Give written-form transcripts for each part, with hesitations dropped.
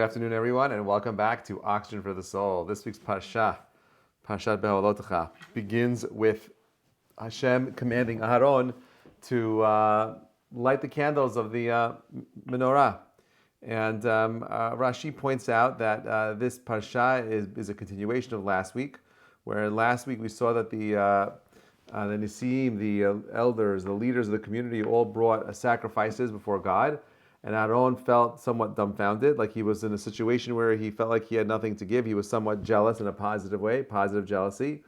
Good afternoon, everyone, and welcome back to Oxygen for the Soul. This week's Parshat Beha'alotekha, begins with Hashem commanding Aharon to light the candles of the menorah. And Rashi points out that this Parsha is a continuation of last week, where last week we saw that the Nisim, the elders, the leaders of the community, all brought sacrifices before God. And Aaron felt somewhat dumbfounded, like he was in a situation where he felt like he had nothing to give. He was somewhat jealous in a positive way, positive jealousy.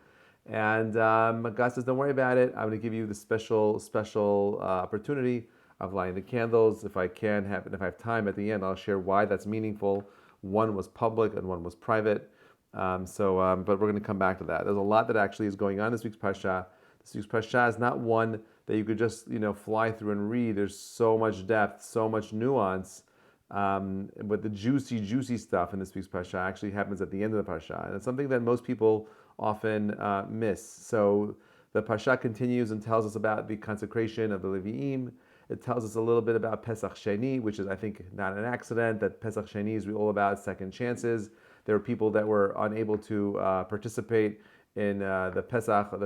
And God says, don't worry about it. I'm going to give you the special opportunity of lighting the candles. If I can have, and if I have time at the end, I'll share why that's meaningful. One was public and one was private. But we're going to come back to that. There's a lot that actually is going on this week's Parsha. This week's Parsha is not one that you could just fly through and read. There's so much depth, so much nuance. But the juicy stuff in this week's Parsha actually happens at the end of the Parsha. And it's something that most people often miss. So the Parsha continues and tells us about the consecration of the Levi'im. It tells us a little bit about Pesach Sheni, which is, I think, not an accident, that Pesach Sheni is all about second chances. There were people that were unable to participate in the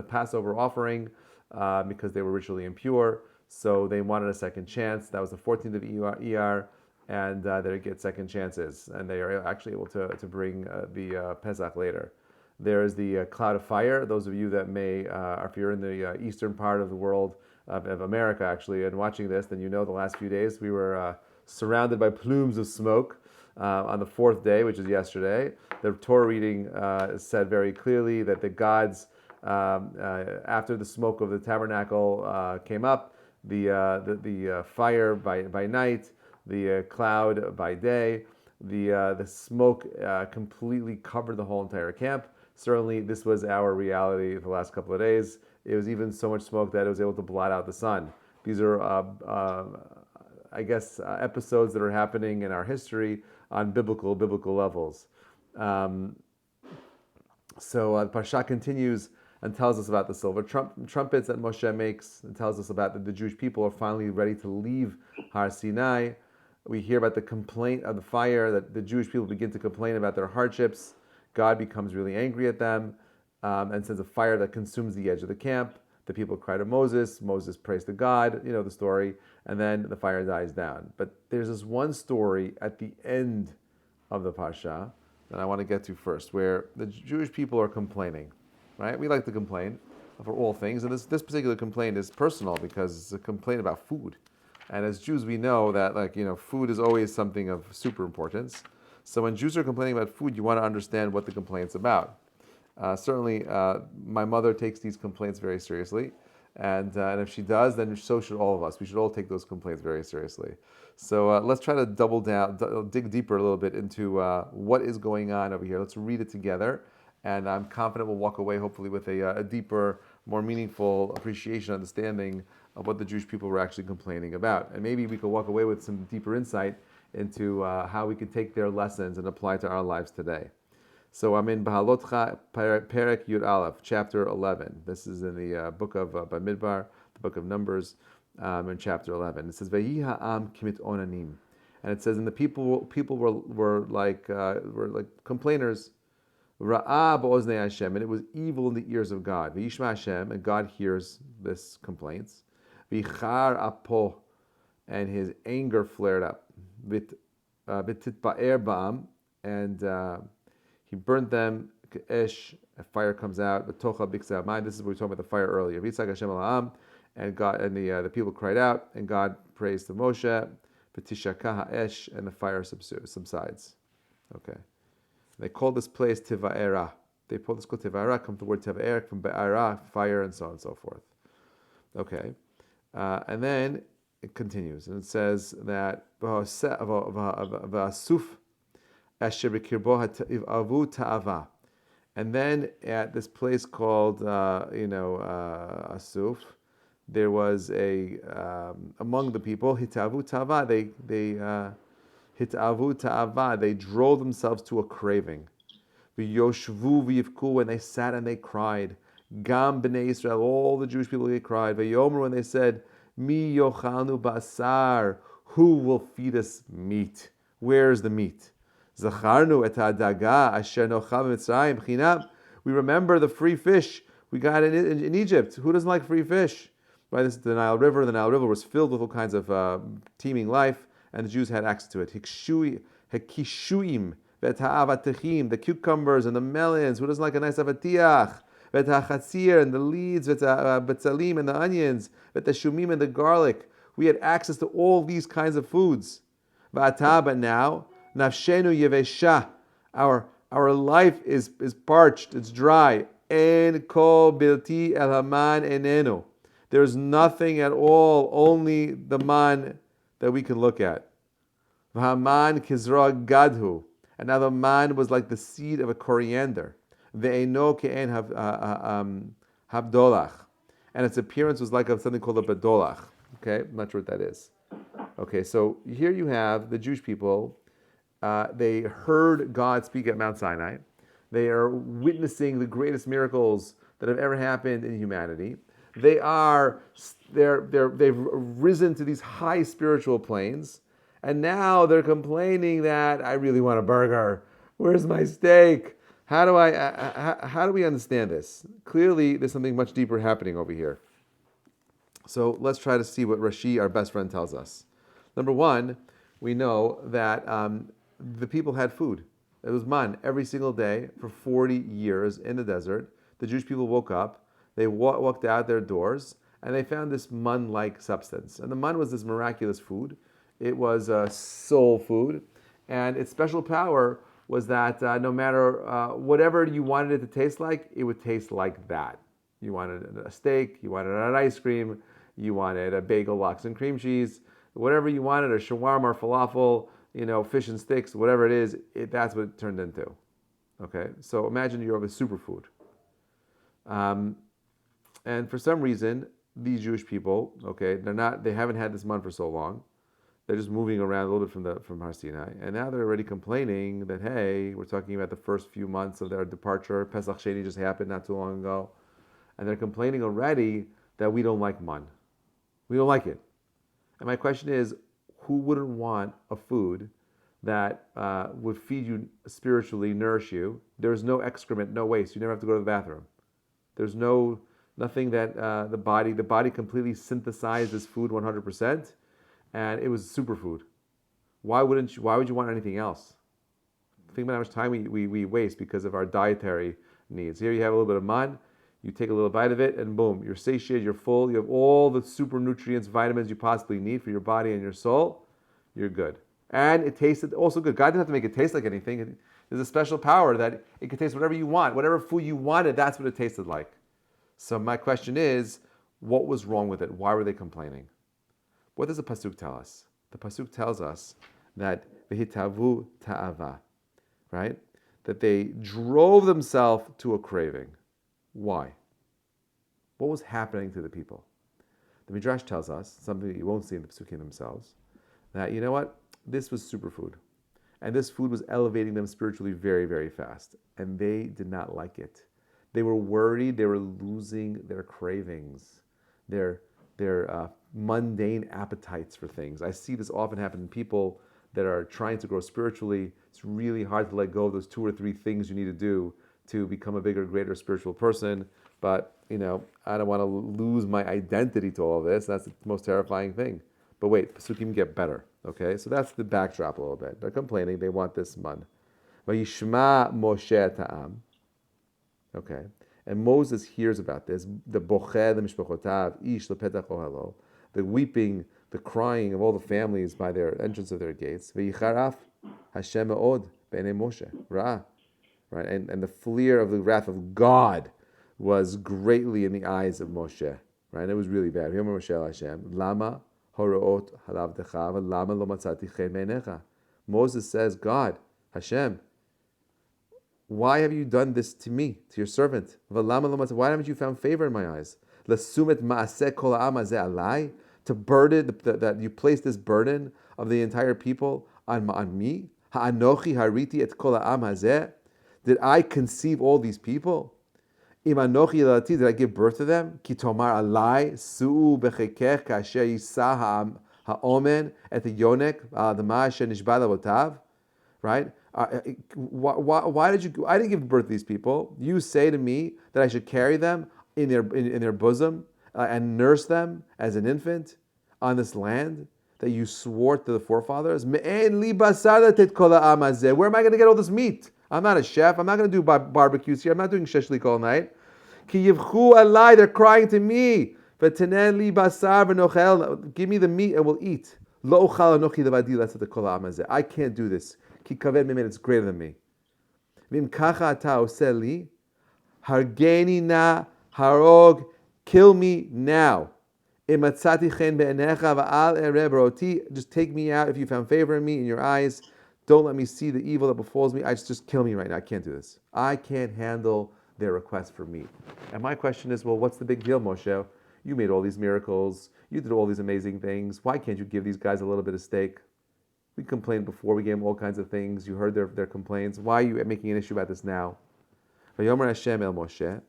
Passover offering because they were ritually impure. So they wanted a second chance. That was the 14th of Iyar, and they get second chances. And they are actually able to bring the Pesach later. There is the cloud of fire. Those of you that may, if you're in the eastern part of the world, of America actually, and watching this, then you know the last few days we were surrounded by plumes of smoke. On the fourth day, which is yesterday, the Torah reading said very clearly that the gods, after the smoke of the tabernacle came up, the fire by night, the cloud by day, the smoke completely covered the whole entire camp. Certainly, this was our reality the last couple of days. It was even so much smoke that it was able to blot out the sun. These are, episodes that are happening in our history on biblical levels. The Parsha continues and tells us about the silver trumpets that Moshe makes, and tells us about that the Jewish people are finally ready to leave Har Sinai. We hear about the complaint of the fire, that the Jewish people begin to complain about their hardships. God becomes really angry at them and sends a fire that consumes the edge of the camp. The people cry to Moses. Moses prays to God, you know the story, and then the fire dies down. But there's this one story at the end of the Parsha that I want to get to first, where the Jewish people are complaining, right? We like to complain for all things, and this particular complaint is personal because it's a complaint about food. And as Jews, we know that food is always something of super importance. So when Jews are complaining about food, you want to understand what the complaint's about. Certainly, my mother takes these complaints very seriously, and if she does, then so should all of us. We should all take those complaints very seriously. So let's try to double down, dig deeper a little bit into what is going on over here. Let's read it together, and I'm confident we'll walk away hopefully with a deeper, more meaningful appreciation, understanding of what the Jewish people were actually complaining about. And maybe we could walk away with some deeper insight into how we could take their lessons and apply to our lives today. So I'm in Behalotecha, Perek Yud Aleph, chapter 11. This is in the book of Bamidbar, the book of Numbers, in chapter 11. It says, "Vehi ha'am kimit onanim," and it says, and the people were like complainers. Ra'a ba'oznei Hashem, and it was evil in the ears of God. V'yishma Hashem, and God hears this complaints. V'char apo, and his anger flared up. V'titba'er ba'am, and he burnt them. Esh, a fire comes out. B'tocha b'ksei hamayim. This is what we were talking about the fire earlier. V'yitzak Hashem ala'am, and God and the people cried out, and God praised to Moshe. V'tishaka ha'esh, and the fire subsides. Okay. They call this place Tiva'era. They call this called Tiva'era, come from the word Tiva'er, from Be'ara, fire, and so on and so forth. Okay. And then it continues, and it says that V'asuf asher b'kirbo ha'avu ta'ava. And then at this place called, Asuf, there was among the people, hitavu ta'ava, they drove themselves to a craving. V'yoshvu v'yivku, and they sat and they cried. Gam b'nei Israel, all the Jewish people, they cried. V'yomru, and they said, Mi yochalnu basar, who will feed us meat? Where's the meat? Zacharnu et ha'adaga asher nochal b'Mitzrayim chinam. We remember the free fish we got in Egypt. Who doesn't like free fish? Right, this is the Nile River. The Nile River was filled with all kinds of teeming life, and the Jews had access to it. Hikishuim, vet ha'avatechim, the cucumbers and the melons. Who doesn't like a nice avatiach? Vet ha'chatzir and the leads, vet ha'betzalim and the onions, vet ha'shumim and the garlic. We had access to all these kinds of foods. But now, nafshenu yevesha, our life is parched, it's dry. En kol bilti el haman enenu. There's nothing at all, only the man that we can look at. V'haman kizra gadhu. And now the man was like the seed of a coriander. Ve'eno ke'en habdolach. And its appearance was like something called a bedolach. Okay, I'm not sure what that is. Okay, so here you have the Jewish people. They heard God speak at Mount Sinai. They are witnessing the greatest miracles that have ever happened in humanity. They've risen to these high spiritual planes, and now they're complaining that I really want a burger. Where's my steak? How do we understand this? Clearly, there's something much deeper happening over here. So let's try to see what Rashi, our best friend, tells us. Number one, we know that the people had food. It was Mann every single day for 40 years in the desert. The Jewish people woke up, they walked out their doors, and they found this Mann-like substance. And the Mann was this miraculous food. It was soul food, and its special power was that no matter whatever you wanted it to taste like, it would taste like that. You wanted a steak, you wanted an ice cream, you wanted a bagel, lox, and cream cheese, whatever you wanted, a shawarma or falafel, fish and sticks, whatever it is, that's what it turned into. Okay, so imagine you have a superfood. And for some reason, these Jewish people, okay, they haven't had this Mann for so long. They're just moving around a little bit from Har Sinai, and now they're already complaining that, hey, we're talking about the first few months of their departure. Pesach Sheni just happened not too long ago, and they're complaining already that we don't like Mann. We don't like it. And my question is, who wouldn't want a food that would feed you spiritually, nourish you? There's no excrement, no waste. You never have to go to the bathroom. There's nothing that the body completely synthesized this food 100%, and it was superfood. Why would you want anything else? Think about how much time we waste because of our dietary needs. Here you have a little bit of Mann. You take a little bite of it, and boom, you're satiated, you're full, you have all the super nutrients, vitamins you possibly need for your body and your soul. You're good. And it tasted also good. God didn't have to make it taste like anything. There's a special power that it can taste whatever you want. Whatever food you wanted, that's what it tasted like. So my question is, what was wrong with it? Why were they complaining? What does the Pasuk tell us? The Pasuk tells us that v'hitavu ta'ava, right? That they drove themselves to a craving. Why? What was happening to the people? The Midrash tells us, something that you won't see in the Pesukim themselves, that, you know what? This was superfood. And this food was elevating them spiritually very, very fast. And they did not like it. They were worried they were losing their cravings, their mundane appetites for things. I see this often happen in people that are trying to grow spiritually. It's really hard to let go of those 2 or 3 things you need to do to become a bigger, greater spiritual person. But, I don't want to lose my identity to all of this. That's the most terrifying thing. But wait, Pesukim get better. Okay, so that's the backdrop a little bit. They're complaining. They want this Mann. Vayishma Moshe ta'am. Okay, and Moses hears about this. The bocheh the mishpachotav ish lepetach ohalo. The weeping, the crying of all the families by their entrance of their gates. Vayicharaf Hashem me'od b'nei Moshe Ra. Right, and the flare of the wrath of God was greatly in the eyes of Moshe. Right, and it was really bad. Yomer Moshe Hashem Lama horoot halavdecha v'lama lo matzati chen me'necha. Moses says, God, Hashem, why have you done this to me, to your servant? Why haven't you found favor in my eyes? L'sumet ma'aseh kol ha'am hazeh alai, to burden that you place this burden of the entire people on me. Ha'anochi hariti et kol ha'am hazeh. Did I conceive all these people? Im anochi yilati, did I give birth to them? Ki tomar alai su'u bechekech kasher yisa ha'omen et yonek the ma'aseh nishba lavotav. Right? Why did you? I didn't give birth to these people. You say to me that I should carry them in their bosom and nurse them as an infant on this land that you swore to the forefathers. Where am I going to get all this meat? I'm not a chef. I'm not going to do barbecues here. I'm not doing sheshlik all night. They're crying to me. Give me the meat and we'll eat. I can't do this. It's greater than me. Hargeni na harog, kill me now. Just take me out if you found favor in me in your eyes. Don't let me see the evil that befalls me. Just kill me right now. I can't do this. I can't handle their request for meat. And my question is, well, what's the big deal, Moshe? You made all these miracles. You did all these amazing things. Why can't you give these guys a little bit of steak? We complained before. We gave them all kinds of things. You heard their complaints. Why are you making an issue about this now? Vayomer Hashem el Moshe.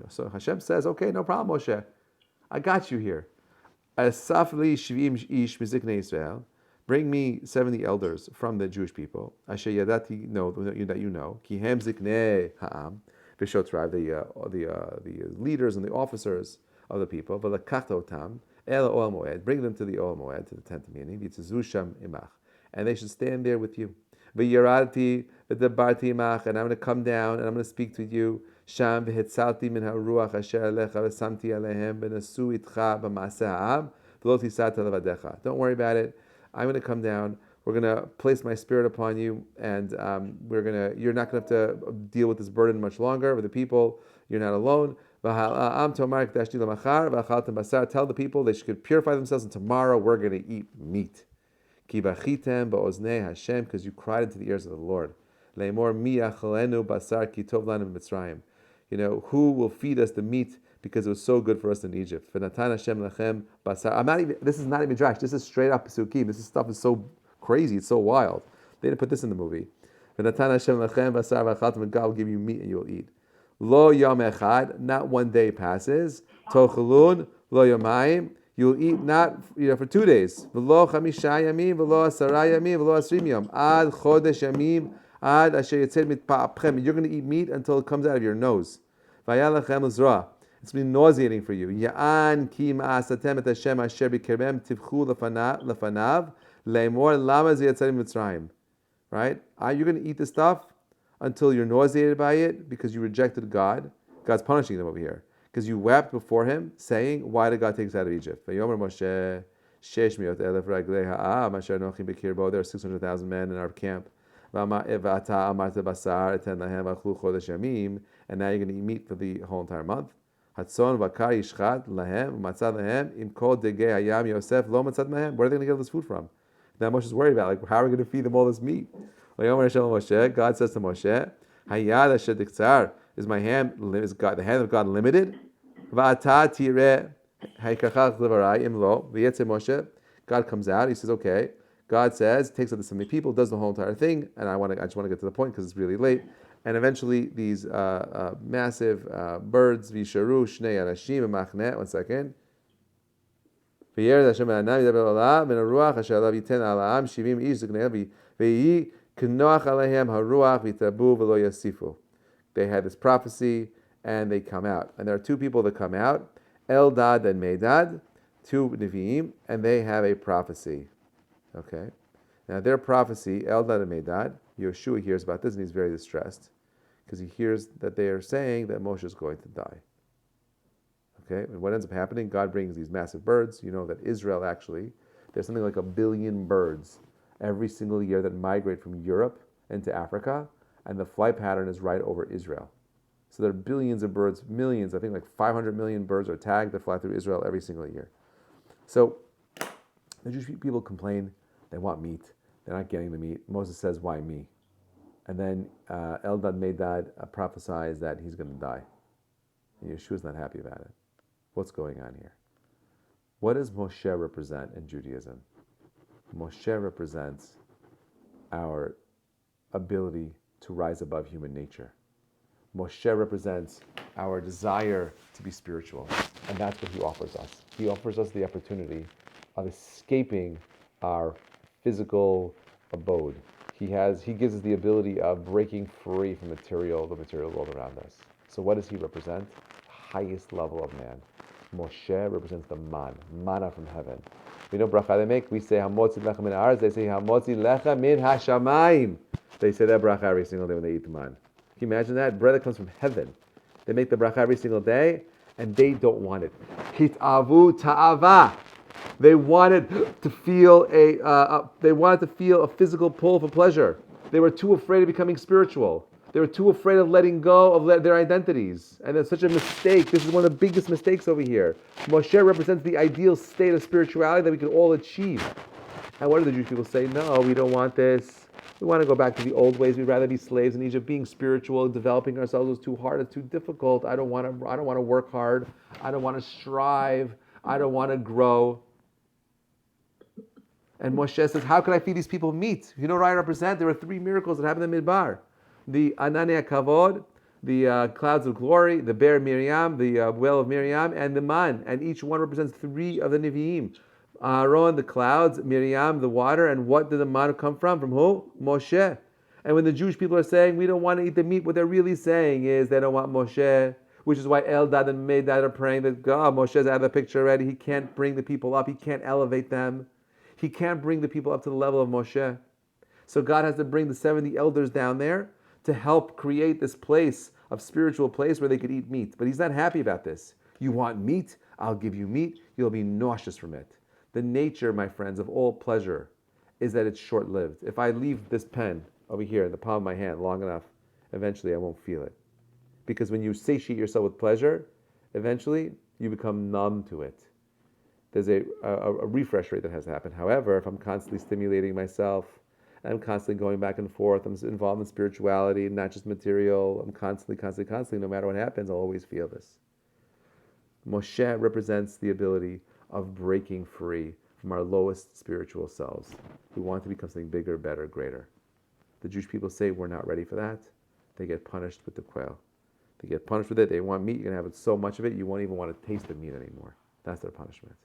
So Hashem says, okay, no problem, Moshe. I got you here. Asaf li shivim ish miziknei Israel. Bring me 70 elders from the Jewish people. Asher yadati, know that you know. Ki hem ziknei ha'am. Vishotrav, the leaders and the officers of the people. V'lakachta otam el oel moed. Bring them to the oel moed, to the tent of meeting. V'tzizu sham imach. And they should stand there with you. V'yarati v'debarti imach. And I'm going to come down and I'm going to speak to you. Sham v'hitzalti min ha'ruach asher alecha v'samti alehem v'nasu itcha b'maseh ha'am v'lo tisat levadecha. Don't worry about it. I'm going to come down. We're going to place my spirit upon you, and you're not going to have to deal with this burden much longer with the people. You're not alone. Tell the people they should purify themselves, and tomorrow we're going to eat meat. Because you cried into the ears of the Lord. Who will feed us the meat because it was so good for us in Egypt? This is not even midrash. This is straight up Pesukim. This stuff is so crazy. It's so wild. They didn't put this in the movie. God will give you meat and you'll eat. Lo yom echad, not one day passes. Tochelun, lo yomayim, you'll eat not for 2 days. V'lo chamisha yamim, v'lo asara yamim, v'lo asrim yom. Ad chodesh yamim, ad asher yitzed mitpa'apchem. You're going to eat meat until it comes out of your nose. Vayalachem l'zra. It's been nauseating for you. Ya'an ki ma'asatem et Hashem asher b'kerbem tivchu lefanav le'mor lama ziyatzarim mitzrayim. Right? You're going to eat the stuff until you're nauseated by it because you rejected God. God's punishing them over here. Because you wept before Him, saying, why did God take us out of Egypt? Vayomer Moshe, shesh miot elef raglei ha'am asher anochi b'kirbo. There are 600,000 men in our camp. And now you're going to eat meat for the whole entire month. Where are they going to get all this food from? Now Moshe's worried about, how are we going to feed them all this meat? God says to Moshe, is my hand, the hand of God limited? God comes out, he says, okay. God says, takes out the 70 people, does the whole entire thing, and I just want to get to the point because it's really late. And eventually, these massive birds, Visharu, Shnei Anashim, Machne, 1 second. They had this prophecy, and they come out. And there are 2 people that come out, Eldad and Medad, 2 Nevi'im, and they have a prophecy. Okay? Now their prophecy, Eldad and Medad, Yeshua hears about this, and he's very distressed, because he hears that they are saying that Moshe is going to die. Okay? And what ends up happening, God brings these massive birds. You know that Israel actually, there's something like 1 billion birds every single year that migrate from Europe into Africa, and the flight pattern is right over Israel. So there are billions of birds, millions, I think like 500 million birds are tagged that fly through Israel every single year. So the Jewish people complain, they want meat, they're not getting the meat. Moses says, why me? And then Eldad Medad prophesies that he's going to die. And Yeshua's not happy about it. What's going on here? What does Moshe represent in Judaism? Moshe represents our ability to rise above human nature. Moshe represents our desire to be spiritual. And that's what he offers us. He offers us the opportunity of escaping our physical abode He gives us the ability of breaking free from the material world around us. So what does he represent? Highest level of man. Moshe represents the Mann, manna from heaven. We know bracha they make. We say hamotzi lecha min haaretz. They say hamotzi lecha min hashamayim. They say that bracha every single day when they eat the man. Can you imagine that? Bread that comes from heaven. They make the bracha every single day, and they don't want it. Hitavu ta'ava. They wanted to feel a physical pull for pleasure. They were too afraid of becoming spiritual. They were too afraid of letting go of their identities. And it's such a mistake. This is one of the biggest mistakes over here. Moshe represents the ideal state of spirituality that we can all achieve. And what do the Jewish people say? No, we don't want this. We want to go back to the old ways. We'd rather be slaves in Egypt. Being spiritual, developing ourselves was too hard. It's too difficult. I don't want to work hard. I don't want to strive. I don't want to grow. And Moshe says, how can I feed these people meat? You know what I represent? There were 3 miracles that happened in Midbar. The Anania Kavod, the clouds of glory, the bear Miriam, the well of Miriam, and the Mann. And each one represents 3 of the Nevi'im. Aaron, the clouds, Miriam, the water, and what did the Mann come from? From who? Moshe. And when the Jewish people are saying, we don't want to eat the meat, what they're really saying is they don't want Moshe, which is why Eldad and Medad are praying that God, Moshe's out of the picture already. He can't bring the people up. He can't elevate them. He can't bring the people up to the level of Moshe. So God has to bring the 70 elders down there to help create this place, of spiritual place where they could eat meat. But he's not happy about this. You want meat? I'll give you meat. You'll be nauseous from it. The nature, my friends, of all pleasure is that it's short-lived. If I leave this pen over here in the palm of my hand long enough, eventually I won't feel it. Because when you satiate yourself with pleasure, eventually you become numb to it. There's a refresh rate that has to happen. However, if I'm constantly stimulating myself, I'm constantly going back and forth, I'm involved in spirituality, not just material, I'm constantly, no matter what happens, I'll always feel this. Moshe represents the ability of breaking free from our lowest spiritual selves. We want to become something bigger, better, greater. The Jewish people say we're not ready for that. They get punished with the quail. They get punished with it. They want meat. You're going to have it so much of it, you won't even want to taste the meat anymore. That's their punishment.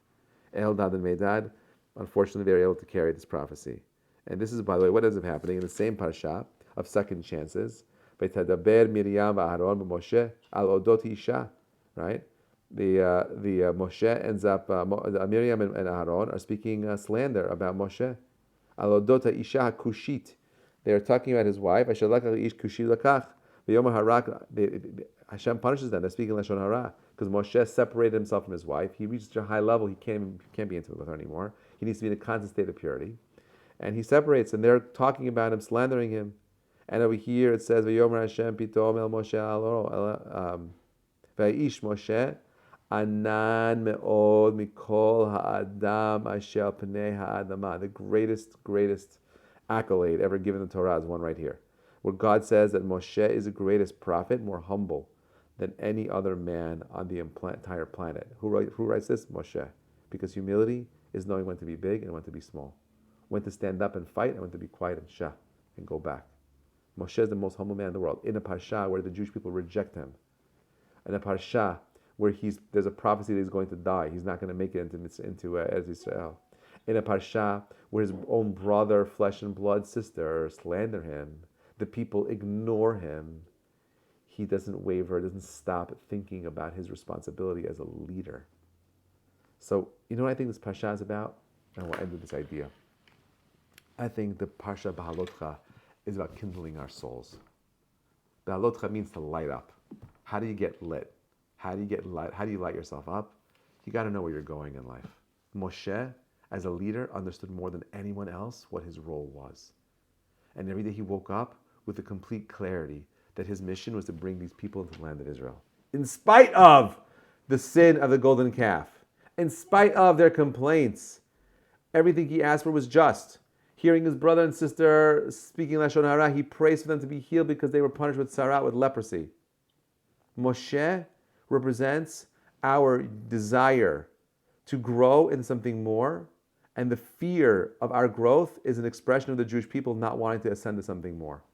Eldad and Medad, unfortunately, they were able to carry this prophecy. And this is, by the way, what ends up happening in the same parsha of second chances. V'tadaber Miriam v'Aaron b'Moshe al odot isha, right? The Moshe ends up, Miriam and Aaron are speaking slander about Moshe. Al odot isha kushit. They are talking about his wife. Hashem punishes them. They're speaking lashon hara because Moshe separated himself from his wife. He reached a high level. He can't be intimate with her anymore. He needs to be in a constant state of purity. And he separates, and they're talking about him, slandering him. And over here it says, "Vayomer Hashem pitom el Moshe vayish Moshe anan meod mikol ha'adam asher pnei ha'adama." The greatest accolade ever given in the Torah is one right here, where God says that Moshe is the greatest prophet, more humble than any other man on the entire planet. Who writes this? Moshe. Because humility is knowing when to be big and when to be small. When to stand up and fight and when to be quiet and shah and go back. Moshe is the most humble man in the world. In a parsha where the Jewish people reject him. In a parsha where there's a prophecy that he's going to die. He's not going to make it into Eretz Israel. In a parsha where his own brother, flesh and blood sister slander him. The people ignore him. He doesn't waver, doesn't stop thinking about his responsibility as a leader. So, you know what I think this parsha is about? And we'll end with this idea. I think the Parshat Beha'alotcha is about kindling our souls. Beha'alotcha means to light up. How do you get lit? How do you get light? How do you light yourself up? You got to know where you're going in life. Moshe, as a leader, understood more than anyone else what his role was. And every day he woke up with the complete clarity that his mission was to bring these people into the land of Israel. In spite of the sin of the golden calf, in spite of their complaints, everything he asked for was just. Hearing his brother and sister speaking lashon hara, he prays for them to be healed because they were punished with sarat, with leprosy. Moshe represents our desire to grow in something more, and the fear of our growth is an expression of the Jewish people not wanting to ascend to something more.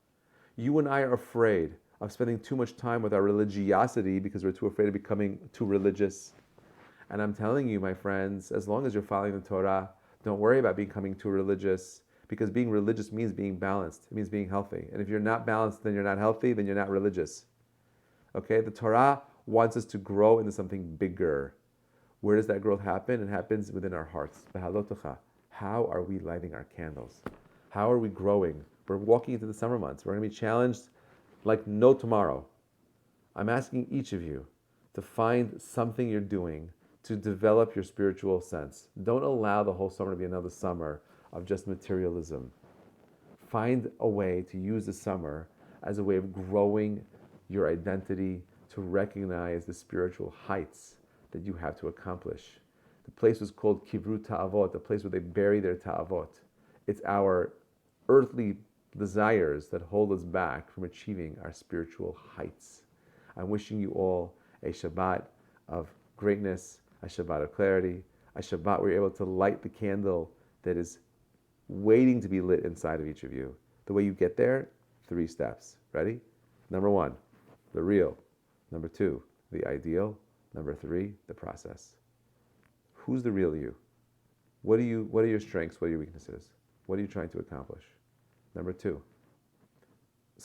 You and I are afraid of spending too much time with our religiosity because we're too afraid of becoming too religious. And I'm telling you, my friends, as long as you're following the Torah, don't worry about becoming too religious. Because being religious means being balanced. It means being healthy. And if you're not balanced, then you're not healthy, then you're not religious. Okay? The Torah wants us to grow into something bigger. Where does that growth happen? It happens within our hearts. Behalotecha. How are we lighting our candles? How are we growing? We're walking into the summer months. We're going to be challenged like no tomorrow. I'm asking each of you to find something you're doing to develop your spiritual sense. Don't allow the whole summer to be another summer of just materialism. Find a way to use the summer as a way of growing your identity, to recognize the spiritual heights that you have to accomplish. The place was called Kivru Ta'avot, the place where they bury their Ta'avot. It's our earthly desires that hold us back from achieving our spiritual heights. I'm wishing you all a Shabbat of greatness, a Shabbat of clarity, a Shabbat where you're able to light the candle that is waiting to be lit inside of each of you. The way you get there, 3 steps. Ready? Number 1, the real. Number 2, the ideal. Number 3, the process. Who's the real you? What are your strengths? What are your weaknesses? What are you trying to accomplish? Number 2.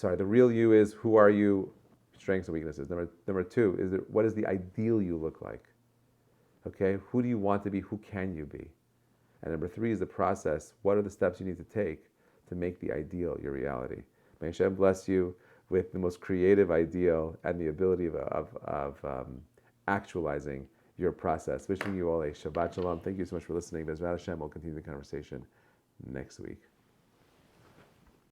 The real you is who are you? Strengths and weaknesses. Number 2 is what does the ideal you look like? Okay, who do you want to be? Who can you be? And number 3 is the process. What are the steps you need to take to make the ideal your reality? May Hashem bless you with the most creative ideal and the ability of actualizing your process. Wishing you all a Shabbat Shalom. Thank you so much for listening. Bezrat Hashem, we'll continue the conversation next week.